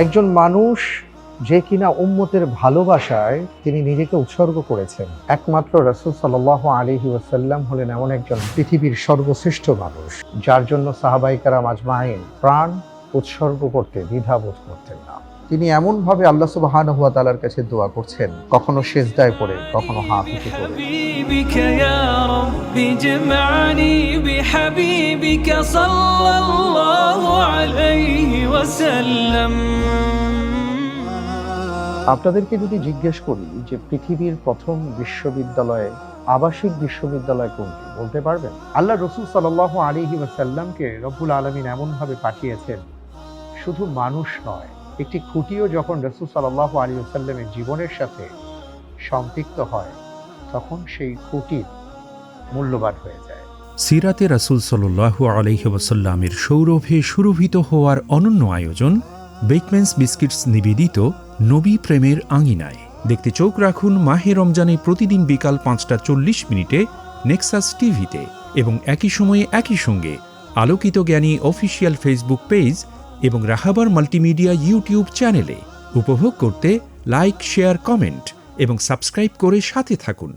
একজন মানুষ যে কিনা উম্মতের ভালোবাসায় তিনি নিজেকে উৎসর্গ করেছেন। একমাত্র রাসূল সাল্লাল্লাহু আলাইহি ওয়াসাল্লাম হলেন এমন একজন পৃথিবীর সর্বশ্রেষ্ঠ মানুষ, যার জন্য সাহাবায়ে কেরাম আজমাইন প্রাণ উৎসর্গ করতে দ্বিধাবোধ করতেন না। তিনি এমনভাবে আল্লাহ সুবহানাহু ওয়া তাআলার কাছে দোয়া করছেন, কখনো সিজদায় পড়ে, কখনো হাত উঁচু করে। حبيبك يا رب اجمعني بحبيبك صلى الله عليه وسلم। আপনাদেরকে যদি জিজ্ঞেস করি যে পৃথিবীর প্রথম বিশ্ববিদ্যালয়, আবাসিক বিশ্ববিদ্যালয় কোনটি, বলতে পারবেন? আল্লাহ রাসূল সাল্লাল্লাহু আলাইহি ওয়াসাল্লামকে রব্বুল আলামিন এমনভাবে পাঠিয়েছেন, শুধু মানুষ নয়, একটি খুঁটিও যখন রাসূল সাল্লাল্লাহু আলাইহি ওয়াসাল্লামের জীবনের সাথে সম্পৃক্ত হয়, তখন সেই খুঁটির মূল্যবান হয়ে যায়। সিরাতে রাসূল সাল্লাল্লাহু আলাইহি ওয়াসাল্লামের সৌরভে সুরভিত হওয়ার অনন্য আয়োজন বেকম্যানস বিস্কিটস নিবেদিত নবী প্রেমের আঙিনায়। দেখতে চোখ রাখুন মাহে রমজানে প্রতিদিন বিকাল 5:40 নেক্সাস টিভিতে এবং একই সময়ে একই সঙ্গে আলোকিত জ্ঞানী অফিসিয়াল ফেসবুক পেজ এবং রাহাবার মাল্টিমিডিয়া ইউটিউব চ্যানেলে। উপভোগ করতে লাইক, শেয়ার, কমেন্ট এবং সাবস্ক্রাইব করে সাথে থাকুন।